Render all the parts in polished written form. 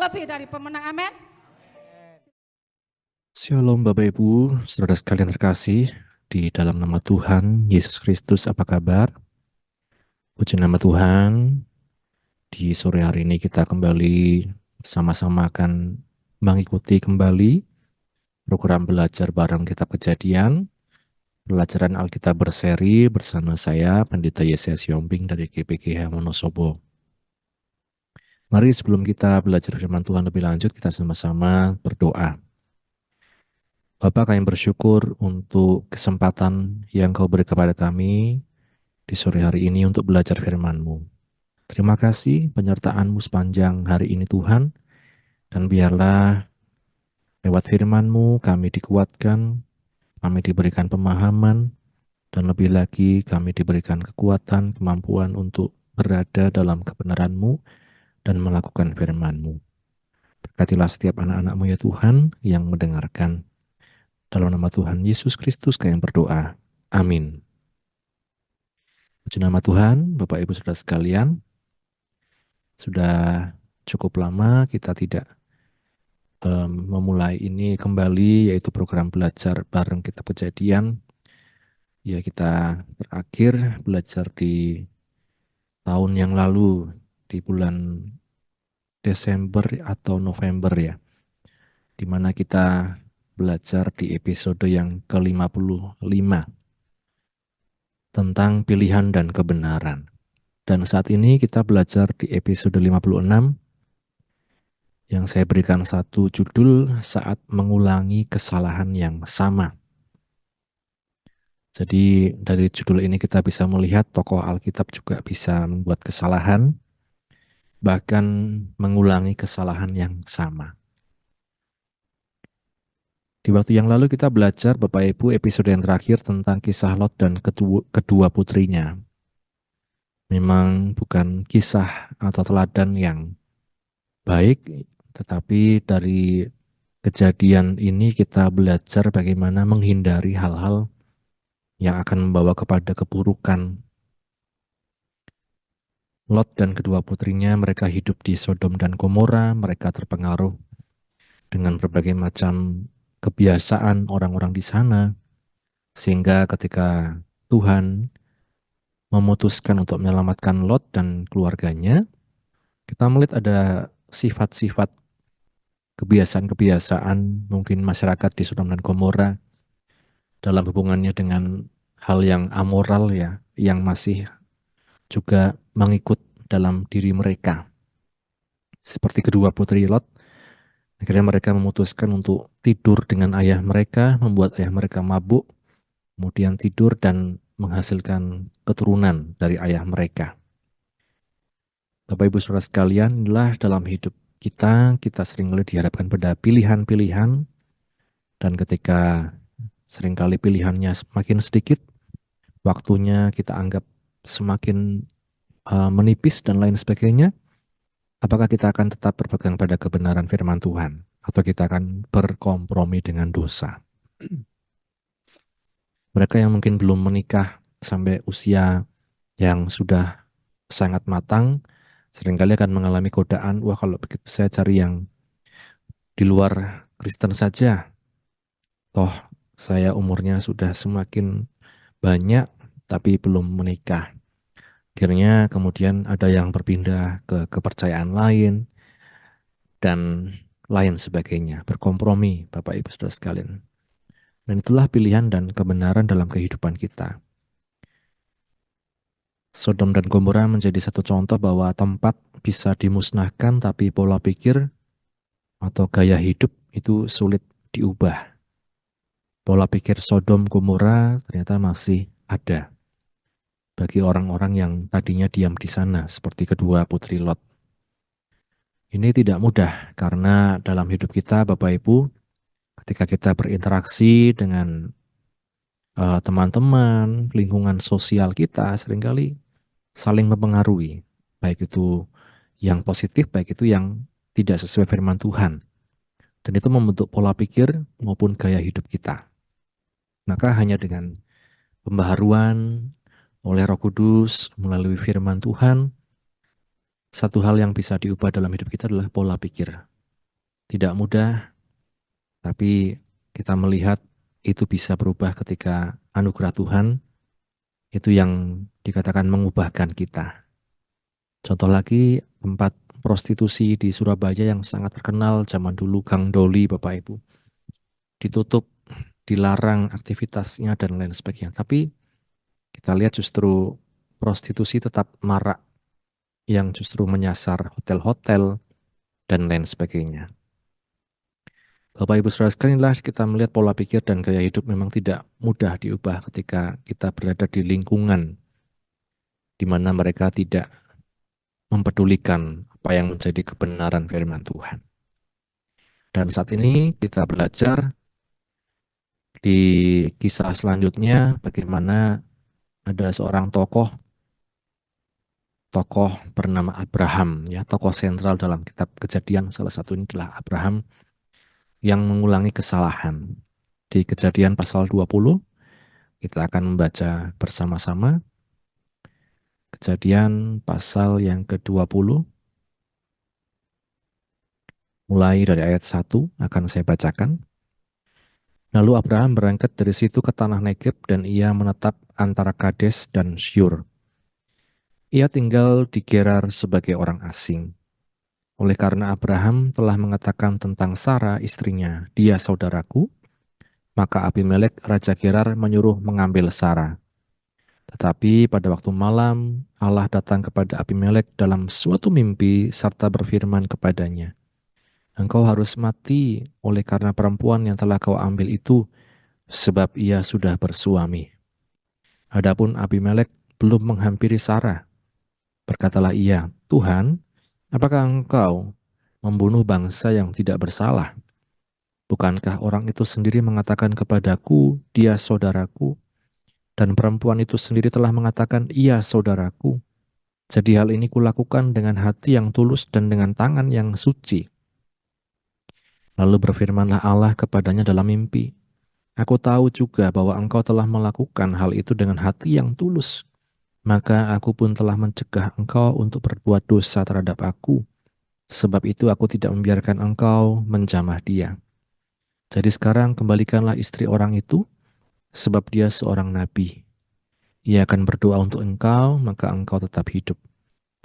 lebih dari pemenang. Amin. Shalom Bapak Ibu, saudara sekalian terkasih, di dalam nama Tuhan Yesus Kristus, apa kabar? Puji nama Tuhan, di sore hari ini kita kembali sama-sama akan mengikuti kembali program belajar bareng Kitab Kejadian, pelajaran Alkitab berseri bersama saya, Pendeta Yesaya Siombing dari GPGH Wonosobo. Mari sebelum kita belajar firman Tuhan lebih lanjut, kita sama-sama berdoa. Bapak, kami bersyukur untuk kesempatan yang Kau beri kepada kami di sore hari ini untuk belajar firman-Mu. Terima kasih penyertaan-Mu sepanjang hari ini Tuhan, dan biarlah lewat firman-Mu kami dikuatkan, kami diberikan pemahaman, dan lebih lagi kami diberikan kekuatan, kemampuan untuk berada dalam kebenaran-Mu dan melakukan firman-Mu. Berkatilah setiap anak-anak-Mu ya Tuhan yang mendengarkan. Dalam nama Tuhan Yesus Kristus kami berdoa. Amin. Puji nama Tuhan, Bapak Ibu Saudara sekalian. Sudah cukup lama kita tidak memulai ini kembali, yaitu program belajar bareng Kitab Kejadian. Ya, kita terakhir belajar di tahun yang lalu, di bulan Desember atau November ya, di mana kita belajar di episode yang ke-55 tentang pilihan dan kebenaran. Dan saat ini kita belajar di episode 56 yang saya berikan satu judul, saat mengulangi kesalahan yang sama. Jadi dari judul ini kita bisa melihat tokoh Alkitab juga bisa membuat kesalahan, bahkan mengulangi kesalahan yang sama. Di waktu yang lalu kita belajar Bapak Ibu episode yang terakhir tentang kisah Lot dan kedua putrinya. Memang bukan kisah atau teladan yang baik, tetapi dari kejadian ini kita belajar bagaimana menghindari hal-hal yang akan membawa kepada keburukan. Lot dan kedua putrinya, mereka hidup di Sodom dan Gomora, mereka terpengaruh dengan berbagai macam kebiasaan orang-orang di sana, sehingga ketika Tuhan memutuskan untuk menyelamatkan Lot dan keluarganya, kita melihat ada sifat-sifat kebiasaan-kebiasaan mungkin masyarakat di Sodom dan Gomora dalam hubungannya dengan hal yang amoral ya, yang masih juga mengikut dalam diri mereka. Seperti kedua putri Lot, akhirnya mereka memutuskan untuk tidur dengan ayah mereka, membuat ayah mereka mabuk, kemudian tidur dan menghasilkan keturunan dari ayah mereka. Bapak Ibu Saudara sekalian, inilah dalam hidup kita seringkali dihadapkan pada pilihan-pilihan, dan ketika seringkali pilihannya semakin sedikit, waktunya kita anggap semakin menipis dan lain sebagainya, apakah kita akan tetap berpegang pada kebenaran firman Tuhan atau kita akan berkompromi dengan dosa? Mereka yang mungkin belum menikah sampai usia yang sudah sangat matang, seringkali akan mengalami godaan, wah kalau begitu saya cari yang di luar Kristen saja. Toh saya umurnya sudah semakin banyak tapi belum menikah. Akhirnya kemudian ada yang berpindah ke kepercayaan lain dan lain sebagainya, berkompromi Bapak Ibu Saudara sekalian. Dan itulah pilihan dan kebenaran dalam kehidupan kita. Sodom dan Gomora menjadi satu contoh bahwa tempat bisa dimusnahkan tapi pola pikir atau gaya hidup itu sulit diubah. Pola pikir Sodom Gomora ternyata masih ada bagi orang-orang yang tadinya diam di sana, seperti kedua putri Lot. Ini tidak mudah karena dalam hidup kita, Bapak Ibu, ketika kita berinteraksi dengan teman-teman, lingkungan sosial kita, seringkali saling mempengaruhi, baik itu yang positif, baik itu yang tidak sesuai firman Tuhan. Dan itu membentuk pola pikir maupun gaya hidup kita. Maka hanya dengan pembaharuan oleh Roh Kudus melalui firman Tuhan, satu hal yang bisa diubah dalam hidup kita adalah pola pikir. Tidak mudah, tapi kita melihat itu bisa berubah ketika anugerah Tuhan itu yang dikatakan mengubahkan kita. Contoh lagi, tempat prostitusi di Surabaya yang sangat terkenal zaman dulu, Gang Doli, Bapak Ibu. Ditutup, dilarang aktivitasnya dan lain sebagainya. Tapi kita lihat justru prostitusi tetap marak yang justru menyasar hotel-hotel dan lain sebagainya. Bapak Ibu Saudara sekalian, inilah kita melihat pola pikir dan gaya hidup memang tidak mudah diubah ketika kita berada di lingkungan di mana mereka tidak mempedulikan apa yang menjadi kebenaran firman Tuhan. Dan saat ini kita belajar di kisah selanjutnya bagaimana ada seorang tokoh bernama Abraham, ya, tokoh sentral dalam kitab Kejadian. Salah satunya adalah Abraham yang mengulangi kesalahan. Di Kejadian pasal 20 kita akan membaca bersama-sama Kejadian pasal yang ke-20 mulai dari ayat 1 akan saya bacakan. Lalu Abraham berangkat dari situ ke tanah Negeb dan ia menetap antara Kades dan Syur. Ia tinggal di Gerar sebagai orang asing. Oleh karena Abraham telah mengatakan tentang Sara istrinya, dia saudaraku, maka Abimelek Raja Gerar menyuruh mengambil Sara. Tetapi pada waktu malam Allah datang kepada Abimelek dalam suatu mimpi serta berfirman kepadanya, engkau harus mati oleh karena perempuan yang telah kau ambil itu, sebab ia sudah bersuami. Adapun Abimelek belum menghampiri Sara. Berkatalah ia, Tuhan, apakah engkau membunuh bangsa yang tidak bersalah? Bukankah orang itu sendiri mengatakan kepadaku, dia saudaraku, dan perempuan itu sendiri telah mengatakan, ia saudaraku. Jadi hal ini kulakukan dengan hati yang tulus dan dengan tangan yang suci. Lalu berfirmanlah Allah kepadanya dalam mimpi, aku tahu juga bahwa engkau telah melakukan hal itu dengan hati yang tulus. Maka aku pun telah mencegah engkau untuk berbuat dosa terhadap aku. Sebab itu aku tidak membiarkan engkau menjamah dia. Jadi sekarang kembalikanlah istri orang itu, sebab dia seorang nabi. Ia akan berdoa untuk engkau, maka engkau tetap hidup.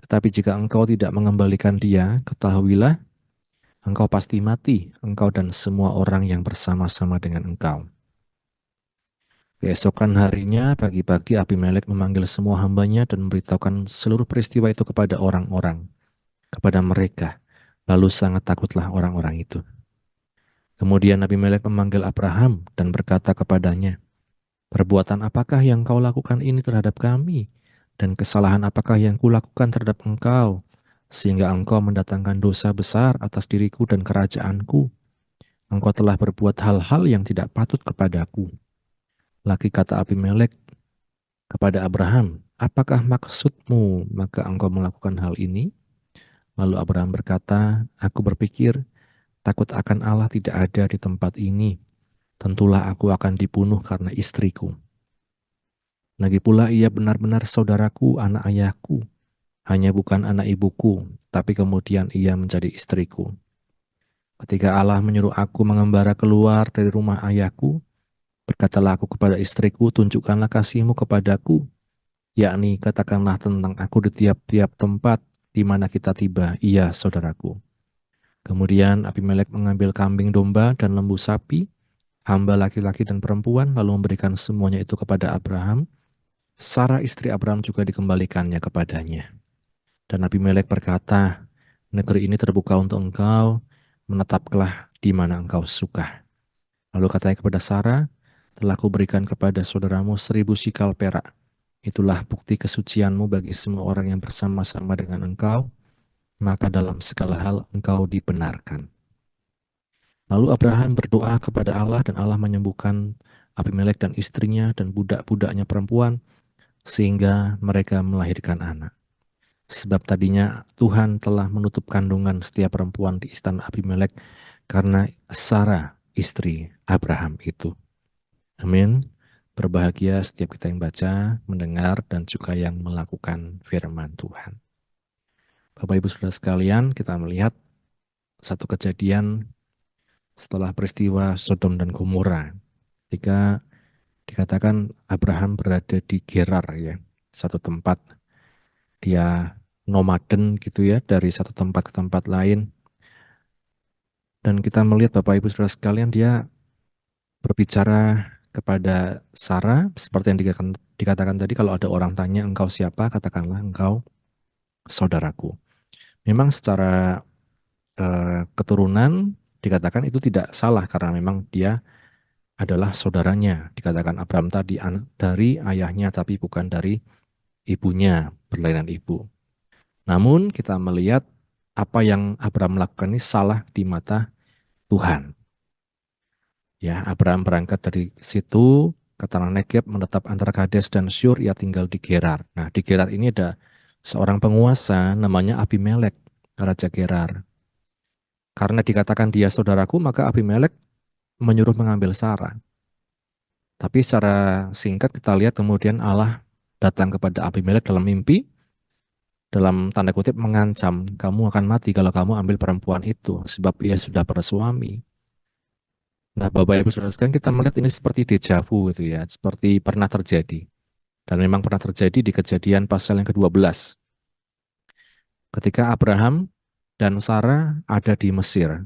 Tetapi jika engkau tidak mengembalikan dia, ketahuilah, engkau pasti mati, engkau dan semua orang yang bersama-sama dengan engkau. Keesokan harinya, pagi-pagi Abimelek memanggil semua hambanya dan memberitahukan seluruh peristiwa itu kepada orang-orang, kepada mereka. Lalu sangat takutlah orang-orang itu. Kemudian Abimelek memanggil Abraham dan berkata kepadanya, perbuatan apakah yang kau lakukan ini terhadap kami? Dan kesalahan apakah yang kulakukan terhadap engkau? Sehingga engkau mendatangkan dosa besar atas diriku dan kerajaanku. Engkau telah berbuat hal-hal yang tidak patut kepadaku. Lagi kata Abimelek kepada Abraham, apakah maksudmu maka engkau melakukan hal ini? Lalu Abraham berkata, aku berpikir, takut akan Allah tidak ada di tempat ini. Tentulah aku akan dibunuh karena istriku. Lagi pula ia benar-benar saudaraku, anak ayahku. Hanya bukan anak ibuku, tapi kemudian ia menjadi istriku. Ketika Allah menyuruh aku mengembara keluar dari rumah ayahku, berkatalah aku kepada istriku, tunjukkanlah kasihmu kepadaku, yakni katakanlah tentang aku di tiap-tiap tempat di mana kita tiba, iya saudaraku. Kemudian Abimelek mengambil kambing domba dan lembu sapi, hamba laki-laki dan perempuan, lalu memberikan semuanya itu kepada Abraham. Sara istri Abraham juga dikembalikannya kepadanya. Dan Abimelek berkata, negeri ini terbuka untuk engkau, menetaplah di mana engkau suka. Lalu katanya kepada Sara, telah kuberikan kepada saudaramu 1.000 sikal perak. Itulah bukti kesucianmu bagi semua orang yang bersama-sama dengan engkau, maka dalam segala hal engkau dibenarkan. Lalu Abraham berdoa kepada Allah dan Allah menyembuhkan Abimelek dan istrinya dan budak-budaknya perempuan sehingga mereka melahirkan anak. Sebab tadinya Tuhan telah menutup kandungan setiap perempuan di istana Abimelek karena Sara istri Abraham itu. Amin. Berbahagia setiap kita yang baca, mendengar, dan juga yang melakukan firman Tuhan. Bapak Ibu Saudara sekalian, kita melihat satu kejadian setelah peristiwa Sodom dan Gomora. Ketika dikatakan Abraham berada di Gerar ya, satu tempat dia nomaden gitu ya dari satu tempat ke tempat lain. Dan kita melihat Bapak Ibu Saudara sekalian dia berbicara kepada Sarah seperti yang dikatakan tadi, kalau ada orang tanya engkau siapa, katakanlah engkau saudaraku. Memang secara keturunan dikatakan itu tidak salah karena memang dia adalah saudaranya. Dikatakan Abraham tadi anak dari ayahnya tapi bukan dari ibunya, berlainan ibu. Namun kita melihat apa yang Abraham lakukan ini salah di mata Tuhan. Ya, Abraham berangkat dari situ ke tanah Negeb, menetap antara Kades dan Syur, ia tinggal di Gerar. Nah, di Gerar ini ada seorang penguasa namanya Abimelek, Raja Gerar. Karena dikatakan dia saudaraku, maka Abimelek menyuruh mengambil Sarah. Tapi secara singkat kita lihat kemudian Allah datang kepada Abimelek dalam mimpi, dalam tanda kutip mengancam, kamu akan mati kalau kamu ambil perempuan itu, sebab ia sudah bersuami. Nah, Bapak Ibu Saudara sekalian, kita melihat ini seperti dejavu gitu ya, seperti pernah terjadi. Dan memang pernah terjadi di Kejadian pasal yang ke-12. Ketika Abraham dan Sarah ada di Mesir.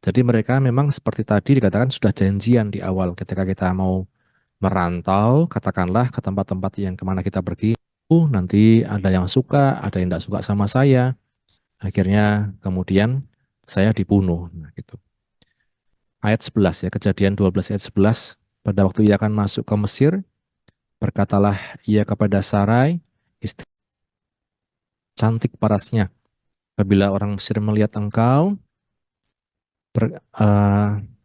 Jadi mereka memang seperti tadi dikatakan sudah janjian di awal ketika kita mau merantau, katakanlah ke tempat-tempat yang kemana kita pergi, nanti ada yang suka, ada yang tidak suka sama saya. Akhirnya kemudian saya dibunuh. Nah, gitu. Ayat 11 ya, Kejadian 12 ayat 11. Pada waktu ia akan masuk ke Mesir, berkatalah ia kepada Sarai, istri cantik parasnya. Apabila orang Mesir melihat engkau,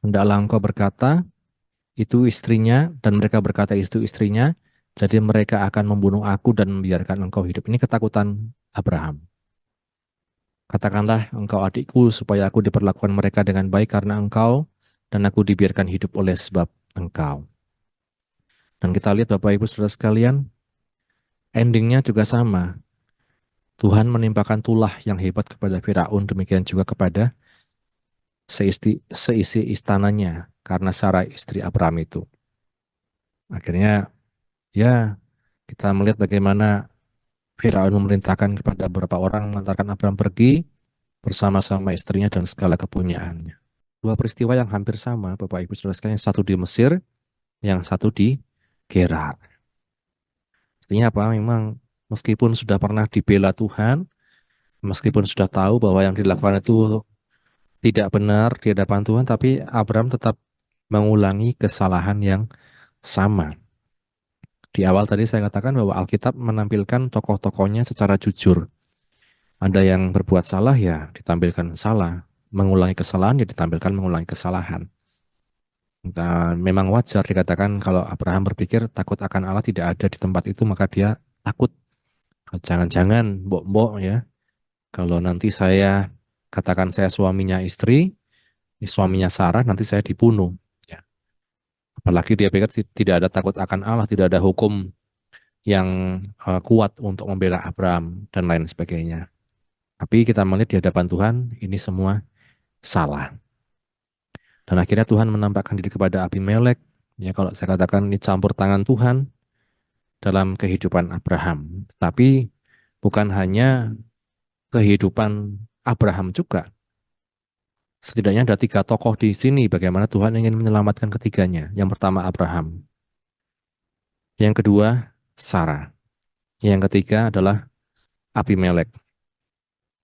hendaklah engkau berkata, itu istrinya, dan mereka berkata itu istrinya, jadi mereka akan membunuh aku dan membiarkan engkau hidup. Ini ketakutan Abraham. Katakanlah engkau adikku supaya aku diperlakukan mereka dengan baik karena engkau dan aku dibiarkan hidup oleh sebab engkau. Dan kita lihat Bapak Ibu Saudara sekalian, endingnya juga sama. Tuhan menimpakan tulah yang hebat kepada Firaun, demikian juga kepada seisi istananya karena Sarai istri Abraham itu. Akhirnya ya kita melihat bagaimana Firaun memerintahkan kepada beberapa orang mengantarkan Abraham pergi bersama-sama istrinya dan segala kepunyaannya. Dua peristiwa yang hampir sama, Bapak Ibu Saudara sekalian, yang satu di Mesir, yang satu di Gerar. Artinya apa? Memang meskipun sudah pernah dibela Tuhan, meskipun sudah tahu bahwa yang dilakukan itu tidak benar di hadapan Tuhan, tapi Abraham tetap mengulangi kesalahan yang sama. Di awal tadi saya katakan bahwa Alkitab menampilkan tokoh-tokohnya secara jujur. Ada yang berbuat salah ya ditampilkan salah, mengulangi kesalahan ya ditampilkan mengulangi kesalahan. Dan memang wajar dikatakan kalau Abraham berpikir takut akan Allah tidak ada di tempat itu, maka dia takut. Jangan-jangan mbok-mbok ya, kalau nanti saya katakan saya suaminya istri, suaminya Sarah, nanti saya dibunuh. Ya. Apalagi dia pikir tidak ada takut akan Allah, tidak ada hukum yang kuat untuk membela Abraham dan lain sebagainya. Tapi kita melihat di hadapan Tuhan ini semua salah. Dan akhirnya Tuhan menampakkan diri kepada Abimelek. Ya kalau saya katakan ini campur tangan Tuhan dalam kehidupan Abraham. Tapi bukan hanya kehidupan Abraham juga. Setidaknya ada tiga tokoh di sini bagaimana Tuhan ingin menyelamatkan ketiganya. Yang pertama Abraham. Yang kedua Sarah. Yang ketiga adalah Abimelek.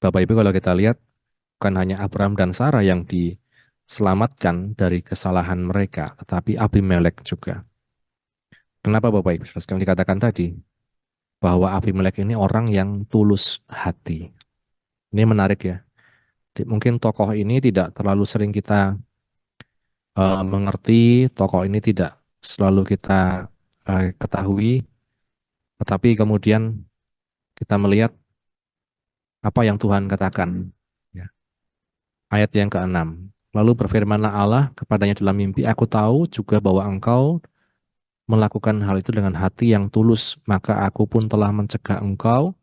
Bapak Ibu kalau kita lihat bukan hanya Abraham dan Sarah yang diselamatkan dari kesalahan mereka, tetapi Abimelek juga. Kenapa Bapak Ibu? Seperti yang dikatakan tadi, bahwa Abimelek ini orang yang tulus hati. Ini menarik ya. Mungkin tokoh ini tidak terlalu sering kita mengerti, tokoh ini tidak selalu kita ketahui, tetapi kemudian kita melihat apa yang Tuhan katakan. Ya. Ayat yang ke-6. Lalu berfirmanlah Allah kepadanya dalam mimpi, aku tahu juga bahwa engkau melakukan hal itu dengan hati yang tulus, maka aku pun telah mencegah engkau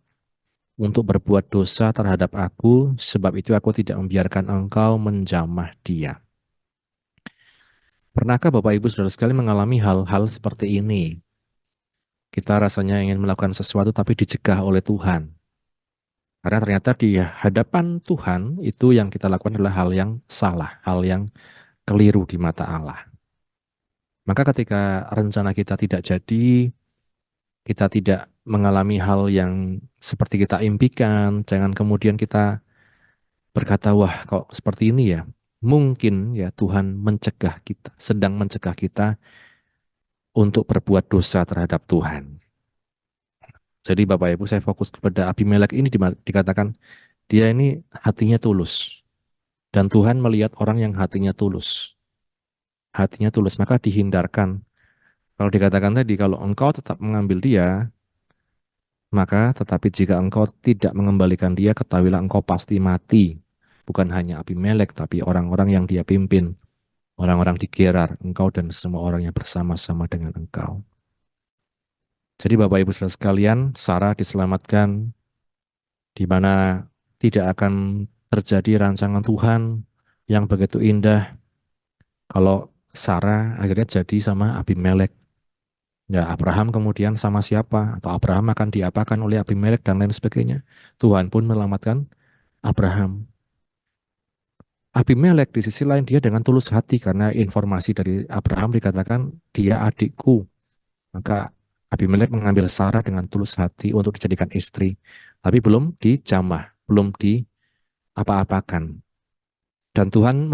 untuk berbuat dosa terhadap aku, sebab itu aku tidak membiarkan engkau menjamah dia. Pernahkah Bapak Ibu Saudara sekali mengalami hal-hal seperti ini? Kita rasanya ingin melakukan sesuatu tapi dicegah oleh Tuhan. Karena ternyata di hadapan Tuhan itu yang kita lakukan adalah hal yang salah, hal yang keliru di mata Allah. Maka ketika rencana kita tidak jadi, kita tidak mengalami hal yang seperti kita impikan, jangan kemudian kita berkata, wah kok seperti ini ya. Mungkin ya Tuhan mencegah kita, sedang mencegah kita untuk berbuat dosa terhadap Tuhan. Jadi Bapak Ibu saya fokus kepada Abimelek ini dikatakan dia ini hatinya tulus. Dan Tuhan melihat orang yang hatinya tulus. Hatinya tulus maka dihindarkan. Kalau dikatakan tadi kalau engkau tetap mengambil dia, maka tetapi jika engkau tidak mengembalikan dia, ketahuilah engkau pasti mati. Bukan hanya Abimelek, tapi orang-orang yang dia pimpin. Orang-orang di Gerar, engkau dan semua orang yang bersama-sama dengan engkau. Jadi Bapak Ibu Saudara sekalian, Sarah diselamatkan di mana tidak akan terjadi rancangan Tuhan yang begitu indah kalau Sarah akhirnya jadi sama Abimelek. Ya, Abraham kemudian sama siapa? Atau Abraham akan diapakan oleh Abimelek dan lain sebagainya. Tuhan pun menyelamatkan Abraham. Abimelek di sisi lain dia dengan tulus hati karena informasi dari Abraham dikatakan dia adikku. Maka Abimelek mengambil Sarah dengan tulus hati untuk dijadikan istri. Tapi belum dijamah, belum diapa-apakan. Dan Tuhan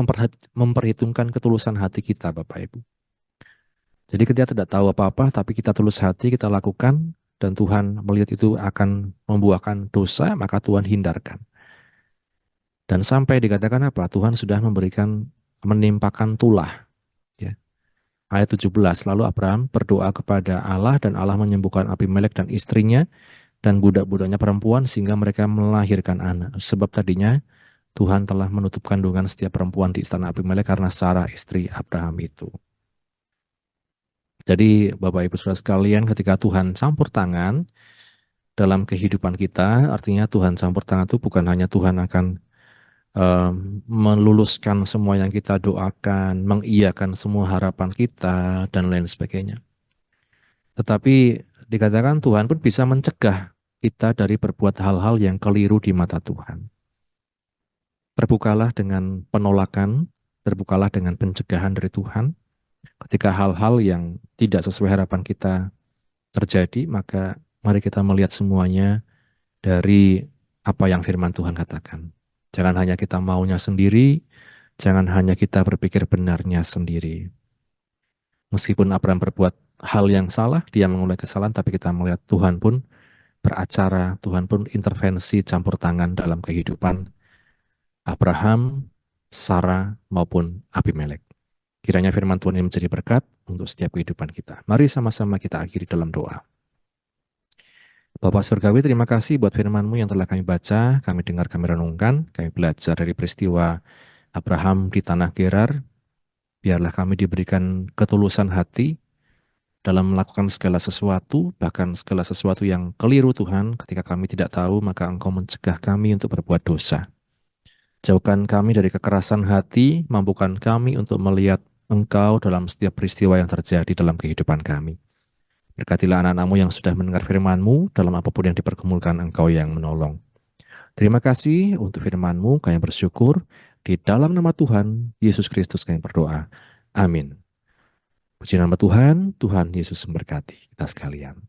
memperhitungkan ketulusan hati kita, Bapak Ibu. Jadi kita tidak tahu apa-apa, tapi kita tulus hati, kita lakukan, dan Tuhan melihat itu akan membuahkan dosa, maka Tuhan hindarkan. Dan sampai dikatakan apa? Tuhan sudah menimpakan tulah. Ya. Ayat 17, lalu Abraham berdoa kepada Allah, dan Allah menyembuhkan Abimelek dan istrinya, dan budak-budaknya perempuan, sehingga mereka melahirkan anak. Sebab tadinya Tuhan telah menutup kandungan setiap perempuan di istana Abimelek karena Sarah istri Abraham itu. Jadi Bapak Ibu Saudara sekalian ketika Tuhan campur tangan dalam kehidupan kita, artinya Tuhan campur tangan itu bukan hanya Tuhan akan meluluskan semua yang kita doakan, mengiyakan semua harapan kita, dan lain sebagainya. Tetapi dikatakan Tuhan pun bisa mencegah kita dari berbuat hal-hal yang keliru di mata Tuhan. Terbukalah dengan penolakan, terbukalah dengan pencegahan dari Tuhan. Ketika hal-hal yang tidak sesuai harapan kita terjadi, maka mari kita melihat semuanya dari apa yang firman Tuhan katakan. Jangan hanya kita maunya sendiri, jangan hanya kita berpikir benarnya sendiri. Meskipun Abraham berbuat hal yang salah, dia mengulangi kesalahan, tapi kita melihat Tuhan pun beracara, Tuhan pun intervensi campur tangan dalam kehidupan Abraham, Sarah, maupun Abimelek. Kiranya firman Tuhan ini menjadi berkat untuk setiap kehidupan kita. Mari sama-sama kita akhiri dalam doa. Bapak Surgawi, terima kasih buat firman-Mu yang telah kami baca, kami dengar, kami renungkan, kami belajar dari peristiwa Abraham di tanah Gerar. Biarlah kami diberikan ketulusan hati dalam melakukan segala sesuatu, bahkan segala sesuatu yang keliru Tuhan, ketika kami tidak tahu, maka Engkau mencegah kami untuk berbuat dosa. Jauhkan kami dari kekerasan hati, mampukan kami untuk melihat Engkau dalam setiap peristiwa yang terjadi dalam kehidupan kami. Berkatilah anak-anak-Mu yang sudah mendengar firman-Mu, dalam apapun yang dipergumulkan Engkau yang menolong. Terima kasih untuk firman-Mu, kami bersyukur. Di dalam nama Tuhan, Yesus Kristus kami berdoa. Amin. Puji nama Tuhan, Tuhan Yesus memberkati kita sekalian.